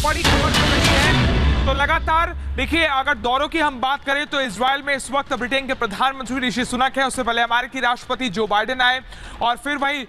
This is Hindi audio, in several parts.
बड़ी खबर चल रही है। तो लगातार देखिए, अगर दौरों की हम बात करें तो इजराइल में इस वक्त ब्रिटेन के प्रधानमंत्री ऋषि सुनक है, उससे पहले अमेरिकी राष्ट्रपति जो बाइडेन आए और फिर वही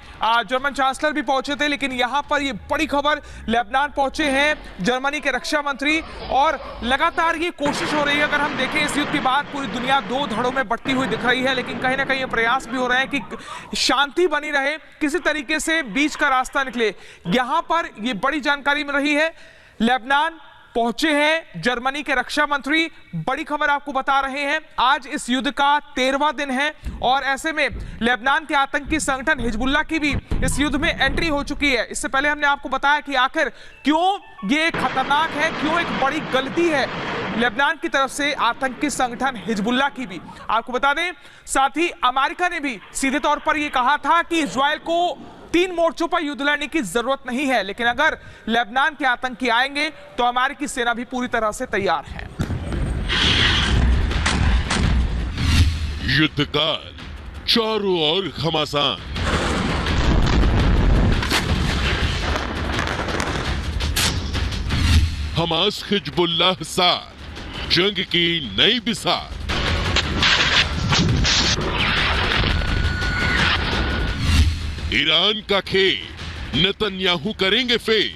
जर्मन चांसलर भी पहुंचे थे। लेकिन यहां पर ये बड़ी खबर, लेबनान पहुंचे हैं जर्मनी के रक्षा मंत्री और लगातार ये कोशिश हो रही है। अगर हम देखें इस युद्ध की बात, पूरी दुनिया दो धड़ों में बंटती हुई दिख रही है, लेकिन कहीं ना कहीं ये प्रयास भी हो रहे हैं कि शांति बनी रहे, किसी तरीके से बीच का रास्ता निकले। यहां पर ये बड़ी जानकारी मिल रही है। लेबनान पहुंचे हैं जर्मनी के रक्षा मंत्री, बड़ी खबर आपको बता रहे हैं। आज इस युद्ध का 13वां दिन है और ऐसे में लेबनान के आतंकी संगठन हिजबुल्लाह की भी इस युद्ध में एंट्री हो चुकी है। इससे पहले हमने आपको बताया कि आखिर क्यों ये खतरनाक है, क्यों एक बड़ी गलती है लेबनान की तरफ से आतंकी संगठन हिजबुल्लाह की भी आपको बता दें। साथ ही अमेरिका ने भी सीधे तौर पर यह कहा था कि इजराइल को 3 मोर्चों पर युद्ध लड़ने की जरूरत नहीं है, लेकिन अगर लेबनान के आतंकी आएंगे तो अमेरिकी सेना भी पूरी तरह से तैयार है। युद्ध काल चारों ओर घमासान, हमास हिजबुल्लाह साथ जंग की नई बिसात। ईरान का खेल नेतन्याहू करेंगे फेल।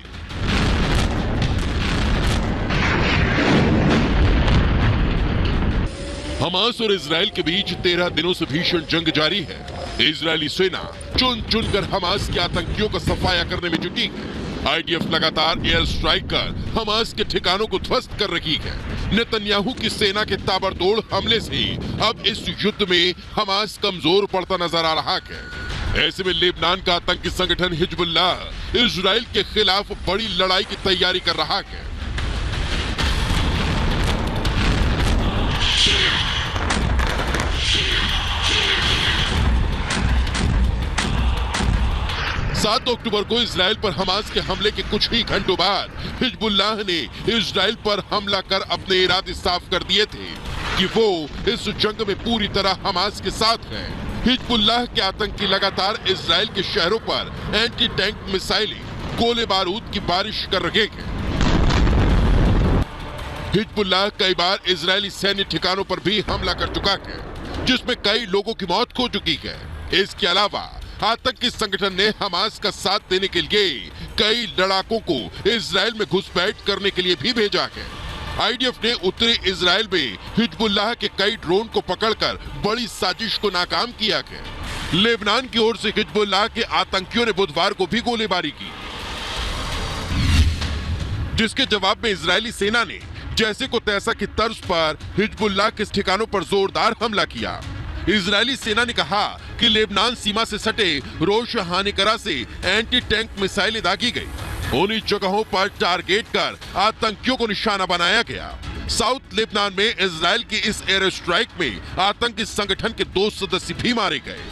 हमास और इजराइल के बीच 13 दिनों से भीषण जंग जारी है। इजरायली सेना चुन चुनकर हमास के आतंकियों का सफाया करने में जुटी है। आईडीएफ लगातार एयर स्ट्राइक कर हमास के ठिकानों को ध्वस्त कर रही है। नेतन्याहू की सेना के ताबड़तोड़ हमले से अब इस युद्ध में हमास कमजोर पड़ता नजर आ रहा है। ऐसे में लेबनान का आतंकी संगठन हिजबुल्लाह इजराइल के खिलाफ बड़ी लड़ाई की तैयारी कर रहा है। सात अक्टूबर को इजराइल पर हमास के हमले के कुछ ही घंटों बाद हिजबुल्लाह ने इजराइल पर हमला कर अपने इरादे साफ कर दिए थे कि वो इस जंग में पूरी तरह हमास के साथ है। हिजबुल्लाह के आतंकी लगातार इजराइल के शहरों पर एंटी टैंक मिसाइलें, गोले बारूद की बारिश कर रहे हैं। हिजबुल्लाह कई बार इजरायली सैन्य ठिकानों पर भी हमला कर चुका है, जिसमें कई लोगों की मौत हो चुकी है। इसके अलावा आतंकी संगठन ने हमास का साथ देने के लिए कई लड़ाकों को इजराइल में घुसपैठ करने के लिए भी भेजा है। आईडीएफ ने उत्तरी इजराइल में हिजबुल्लाह के कई ड्रोन को पकड़कर बड़ी साजिश को नाकाम किया है। लेबनान की ओर से हिजबुल्लाह के आतंकियों ने बुधवार को भी गोलीबारी की, जिसके जवाब में इजरायली सेना ने जैसे को तैसा की तर्ज पर हिजबुल्लाह के ठिकानों पर जोरदार हमला किया। इजरायली सेना ने कहा कि लेबनान सीमा से सटे रोश हानिकरा से एंटी टैंक मिसाइलें दागी गई। उन्हीं जगहों पर टारगेट कर आतंकियों को निशाना बनाया गया। साउथ लेबनान में इजराइल की इस एयर स्ट्राइक में आतंकी संगठन के 2 सदस्य भी मारे गए।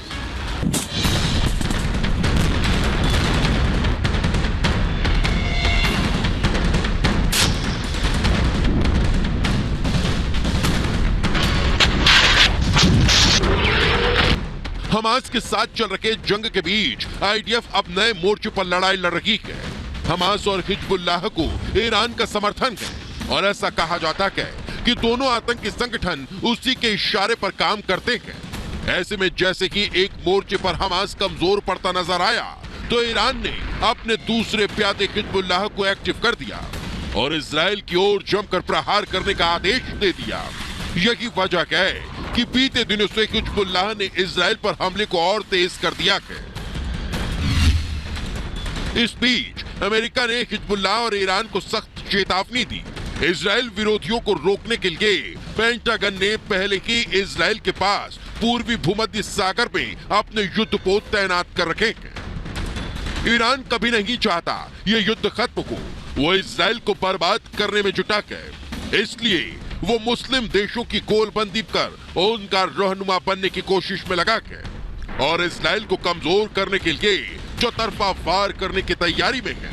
हमास के साथ चल रहे जंग के बीच आईडीएफ अब नए मोर्चे पर लड़ाई लड़ रही है। हमास और हिजबुल्लाह को ईरान का समर्थन है और ऐसा कहा जाता है कि दोनों आतंकी संगठन उसी के इशारे पर काम करते हैं। ऐसे में जैसे कि एक मोर्चे पर हमास कमजोर पड़ता नजर आया तो ईरान ने अपने दूसरे प्यादे हिजबुल्लाह को एक्टिव कर दिया और इजराइल की ओर जमकर प्रहार करने का आदेश दे दिया। यही वजह है कि बीते दिनों से हिजबुल्लाह ने इजराइल पर हमले को और तेज कर दिया है। इस बीच अमेरिका ने हिजबुल्लाह और ईरान को सख्त चेतावनी दी। इजराइल विरोधियों को रोकने के लिए पेंटागन ने पहले ही इजराइल के पास पूर्वी भूमध्य सागर में अपने युद्धपोत तैनात कर रखे हैं। ईरान कभी नहीं चाहता ये युद्ध खत्म हो, वो इजराइल को बर्बाद करने में जुटा है। इसलिए वो मुस्लिम देशों की गोलबंदी कर उनका रहनुमा बनने की कोशिश में लगा है और इजराइल को कमजोर करने के लिए चौतरफा वार करने की तैयारी में है।